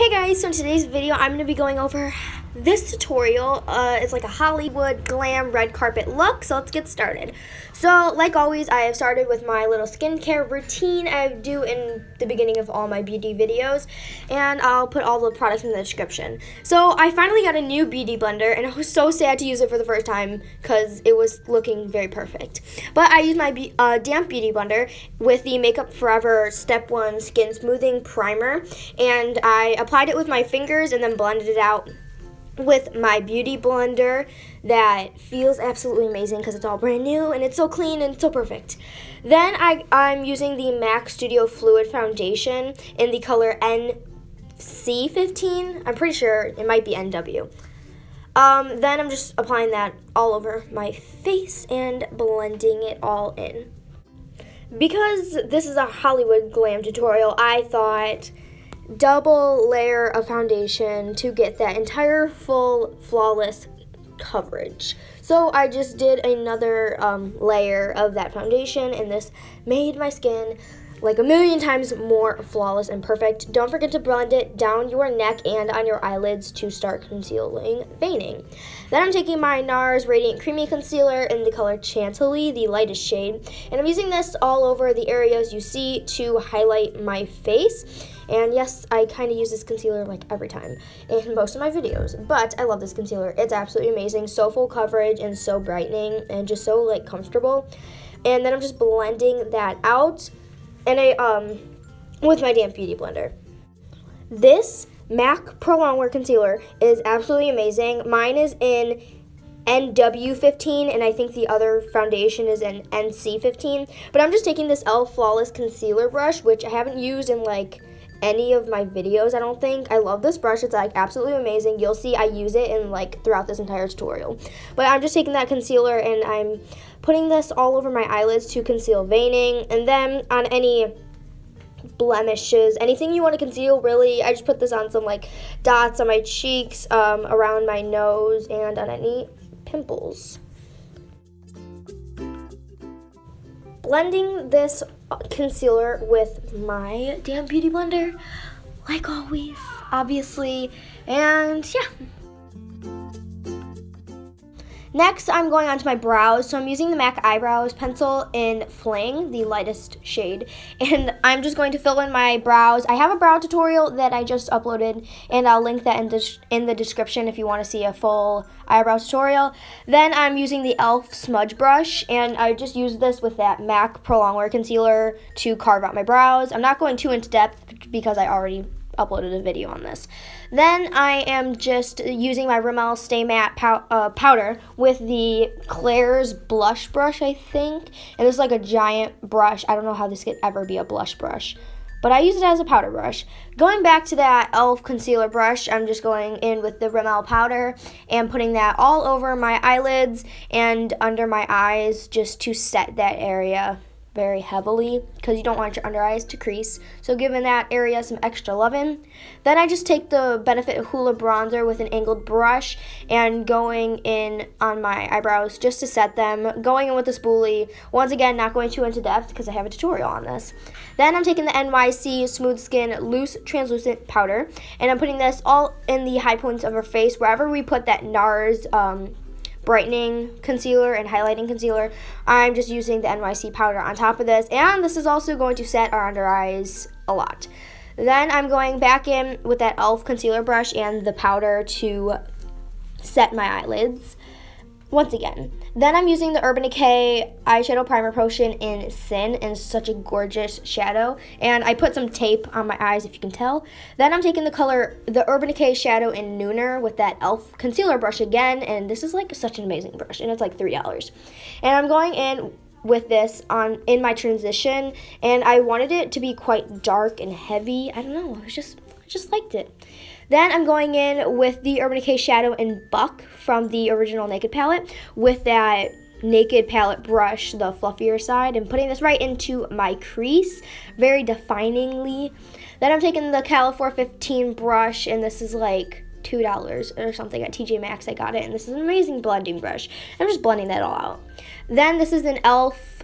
Hey guys, so in today's video I'm going to be going over this tutorial. It's like a Hollywood glam red carpet look, so let's get started. So like always, I have started with my little skincare routine I do in the beginning of all my beauty videos, and I'll put all the products in the description. So I finally got a new beauty blender, and I was so sad to use it for the first time because it was looking very perfect. But I used my damp beauty blender with the Makeup Forever Step 1 Skin Smoothing Primer, and I applied it with my fingers and then blended it out with my beauty blender that feels absolutely amazing because it's all brand new and it's so clean and it's so perfect. Then I'm using the MAC Studio Fluid Foundation in the color NC15. I'm pretty sure it might be NW. Then I'm just applying that all over my face and blending it all in. Because this is a Hollywood glam tutorial, I thought double layer of foundation to get that entire full flawless coverage. So I just did another layer of that foundation, and this made my skin like a million times more flawless and perfect. Don't forget to blend it down your neck and on your eyelids to start concealing veining. Then I'm taking my NARS Radiant Creamy Concealer in the color Chantilly, the lightest shade, and I'm using this all over the areas you see to highlight my face. And yes, I kind of use this concealer like every time in most of my videos, but I love this concealer. It's absolutely amazing, so full coverage and so brightening and just so like comfortable. And then I'm just blending that out and with my damp beauty blender. This MAC Pro Longwear concealer is absolutely amazing. Mine is in NW15, and I think the other foundation is in NC15. But I'm just taking this e.l.f. Flawless Concealer brush, which I haven't used in like any of my videos, I don't think. I love this brush. It's like absolutely amazing. You'll see I use it in like throughout this entire tutorial. But I'm just taking that concealer and I'm putting this all over my eyelids to conceal veining, and then on any blemishes, anything you want to conceal really, I just put this on some like dots on my cheeks, around my nose, and on any pimples. Blending this concealer with my damp beauty blender, like always, obviously, and yeah. Next, I'm going on to my brows, so I'm using the MAC Eyebrows pencil-fling, the lightest shade, and I'm just going to fill in my brows. I have a brow tutorial that I just uploaded, and I'll link that in the description if you want to see a full eyebrow tutorial. Then I'm using the e.l.f. smudge brush, and I just use this with that MAC Pro Longwear concealer to carve out my brows. I'm not going too into depth because I already uploaded a video on this. Then I am just using my Rimmel Stay Matte powder with the Claire's blush brush, I think. And this is like a giant brush. I don't know how this could ever be a blush brush, but I use it as a powder brush. Going back to that e.l.f. concealer brush, I'm just going in with the Rimmel powder and putting that all over my eyelids and under my eyes just to set that area very heavily because you don't want your under eyes to crease, so giving that area some extra loving. Then I just take the Benefit Hoola bronzer with an angled brush and going in on my eyebrows just to set them, going in with the spoolie. Once again, not going too into depth because I have a tutorial on this. Then I'm taking the NYC Smooth Skin Loose Translucent Powder, and I'm putting this all in the high points of our face, wherever we put that NARS brightening concealer and highlighting concealer. I'm just using the NYC powder on top of this, and this is also going to set our under eyes a lot. Then I'm going back in with that e.l.f. concealer brush and the powder to set my eyelids once again. Then I'm using the Urban Decay eyeshadow primer potion in Sin, and such a gorgeous shadow, and I put some tape on my eyes if you can tell. Then I'm taking the Urban Decay shadow in Nooner with that e.l.f. concealer brush again, and this is like such an amazing brush, and it's like $3. And I'm going in with this in my transition, and I wanted it to be quite dark and heavy. I don't know, I just liked it. Then I'm going in with the Urban Decay shadow in Buck from the original Naked palette with that Naked palette brush, the fluffier side, and putting this right into my crease very definingly. Then I'm taking the Cala 415 brush, and this is like $2 or something at TJ Maxx. I got it, and this is an amazing blending brush. I'm just blending that all out. Then this is an e.l.f.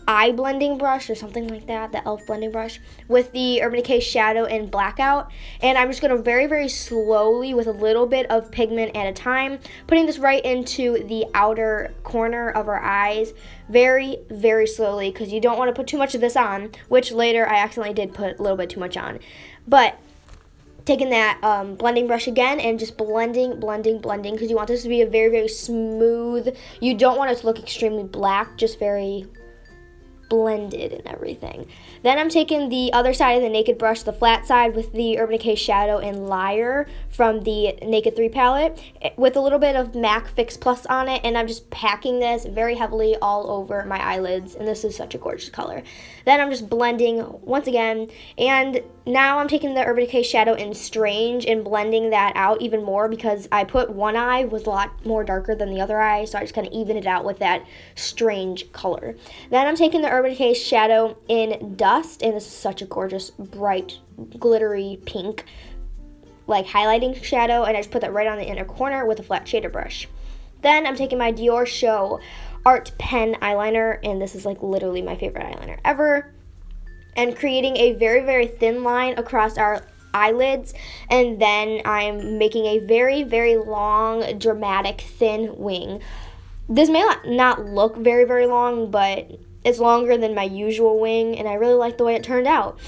eye blending brush or something like that, the e.l.f. blending brush, with the Urban Decay Shadow in Blackout. And I'm just going to very, very slowly, with a little bit of pigment at a time, putting this right into the outer corner of our eyes, very, very slowly, because you don't want to put too much of this on, which later I accidentally did put a little bit too much on. But taking that blending brush again and just blending, because you want this to be a very, very smooth. You don't want it to look extremely black, just very blended and everything. Then I'm taking the other side of the Naked brush, the flat side, with the Urban Decay Shadow in Liar from the Naked 3 palette, with a little bit of MAC Fix Plus on it, and I'm just packing this very heavily all over my eyelids, and this is such a gorgeous color. Then I'm just blending once again, and now I'm taking the Urban Decay Shadow in Strange and blending that out even more, because I put one eye was a lot more darker than the other eye, so I just kind of even it out with that Strange color. Then I'm taking the Urban Decay Shadow in Dust, and this is such a gorgeous, bright, glittery pink, like highlighting shadow, and I just put that right on the inner corner with a flat shader brush. Then I'm taking my Dior Show Art Pen eyeliner, and this is like literally my favorite eyeliner ever, and creating a very, very thin line across our eyelids, and then I'm making a very, very long, dramatic, thin wing. This may not look very, very long, but it's longer than my usual wing, and I really like the way it turned out.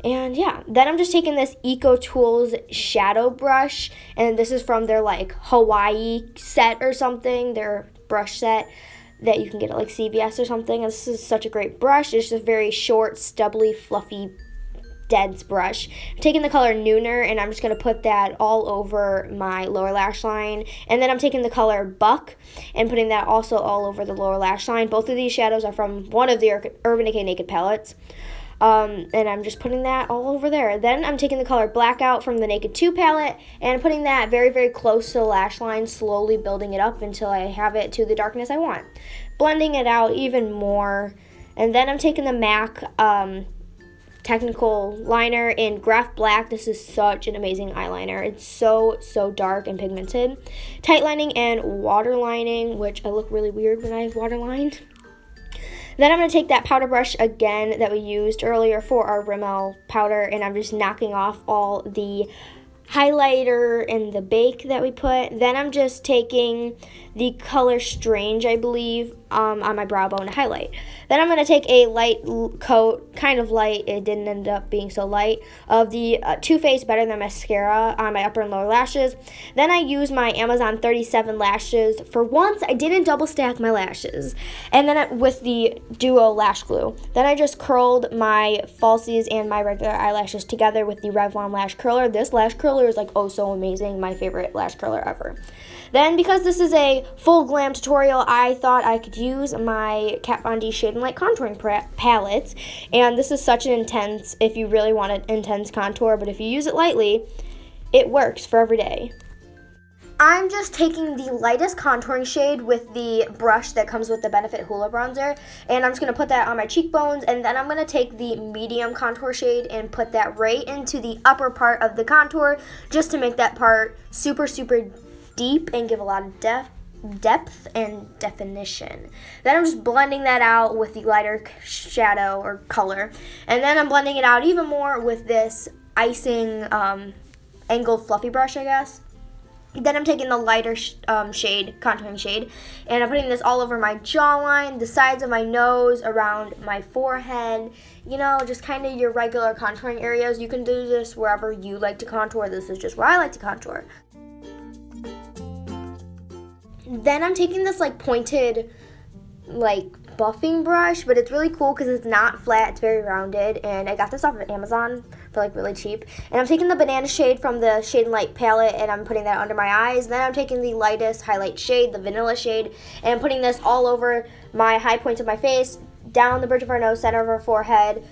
And yeah, then I'm just taking this Eco Tools shadow brush, and this is from their like Hawaii set or something, their brush set that you can get at like CVS or something. And this is such a great brush. It's just a very short, stubbly, fluffy, dense brush. I'm taking the color Nooner, and I'm just going to put that all over my lower lash line. And then I'm taking the color Buck and putting that also all over the lower lash line. Both of these shadows are from one of the Urban Decay Naked palettes. And I'm just putting that all over there. Then I'm taking the color Blackout from the Naked 2 palette and putting that very, very close to the lash line, slowly building it up until I have it to the darkness I want. Blending it out even more. And then I'm taking the MAC Technical Liner in Graph Black. This is such an amazing eyeliner. It's so, so dark and pigmented. Tight lining and water lining, which I look really weird when I have water lined. Then I'm going to take that powder brush again that we used earlier for our Rimmel powder, and I'm just knocking off all the highlighter and the bake that we put. Then I'm just taking the color Strange, I believe, on my brow bone to highlight. Then I'm going to take a light coat, kind of light, it didn't end up being so light, of the Too Faced Better Than Mascara on my upper and lower lashes. Then I use my Amazon 37 lashes. For once, I didn't double stack my lashes. And then with the Duo Lash Glue. Then I just curled my falsies and my regular eyelashes together with the Revlon Lash Curler. This lash curler is like oh so amazing, my favorite lash curler ever. Then, because this is a full glam tutorial, I thought I could use my Kat Von D Shade and Light contouring palette. And this is such an intense, if you really want an intense contour, but if you use it lightly, it works for every day. I'm just taking the lightest contouring shade with the brush that comes with the Benefit Hoola bronzer, and I'm just going to put that on my cheekbones, and then I'm going to take the medium contour shade and put that right into the upper part of the contour, just to make that part super, super deep and give a lot of depth and definition. Then I'm just blending that out with the lighter shadow or color, and then I'm blending it out even more with this icing angled fluffy brush, I guess. Then I'm taking the lighter shade, contouring shade, and I'm putting this all over my jawline, the sides of my nose, around my forehead, you know, just kind of your regular contouring areas. You can do this wherever you like to contour. This is just where I like to contour. Then I'm taking this like pointed like buffing brush, but it's really cool because it's not flat, it's very rounded, and I got this off of Amazon for like really cheap. And I'm taking the banana shade from the Shade and Light palette, and I'm putting that under my eyes. Then I'm taking the lightest highlight shade, the vanilla shade, and I'm putting this all over my high points of my face, down the bridge of our nose, center of our forehead,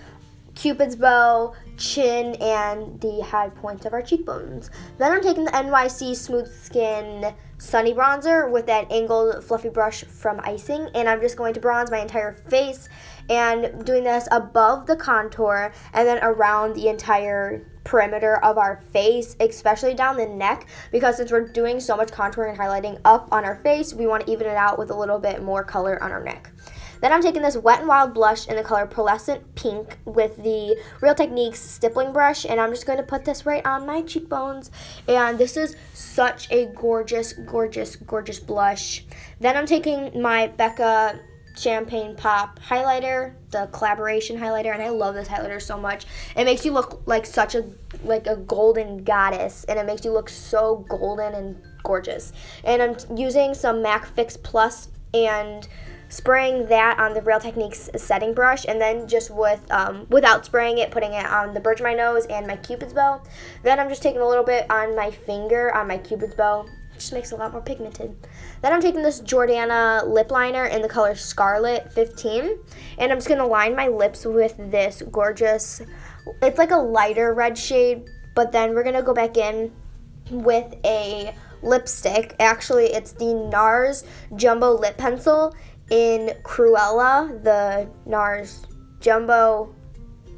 Cupid's bow, chin, and the high points of our cheekbones. Then I'm taking the NYC Smooth Skin Sunny Bronzer with that angled fluffy brush from Icing, and I'm just going to bronze my entire face and doing this above the contour and then around the entire perimeter of our face, especially down the neck, because since we're doing so much contouring and highlighting up on our face, we want to even it out with a little bit more color on our neck. Then I'm taking this Wet n Wild blush in the color Pearlescent Pink with the Real Techniques stippling brush, and I'm just going to put this right on my cheekbones. And this is such a gorgeous, gorgeous, gorgeous blush. Then I'm taking my Becca Champagne Pop highlighter, the collaboration highlighter, and I love this highlighter so much. It makes you look like such a golden goddess, and it makes you look so golden and gorgeous. And I'm using some MAC Fix Plus and spraying that on the Real Techniques setting brush, and then just without spraying it, putting it on the bridge of my nose and my Cupid's bow. Then I'm just taking a little bit on my finger on my Cupid's bow. Just makes it a lot more pigmented. Then I'm taking this Jordana lip liner in the color Scarlet 15, and I'm just going to line my lips with this gorgeous, it's like a lighter red shade, but then we're going to go back in with a lipstick. Actually, it's the NARS Jumbo Lip Pencil in Cruella, the NARS Jumbo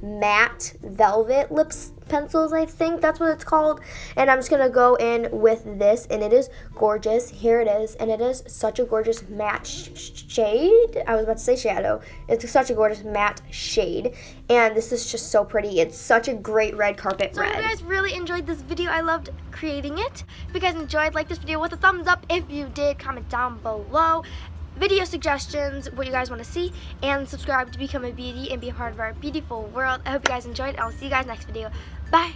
Matte Velvet Lips Pencils, I think that's what it's called. And I'm just going to go in with this, and it is gorgeous. Here it is, and it is such a gorgeous matte shade. I was about to say shadow. It's such a gorgeous matte shade, and this is just so pretty. It's such a great red carpet red. So if you guys really enjoyed this video, I loved creating it. If you guys enjoyed, like this video with a thumbs up. If you did, comment down below video suggestions, what you guys want to see, and subscribe to become a beauty and be a part of our beautiful world. I hope you guys enjoyed. I'll see you guys next video. Bye.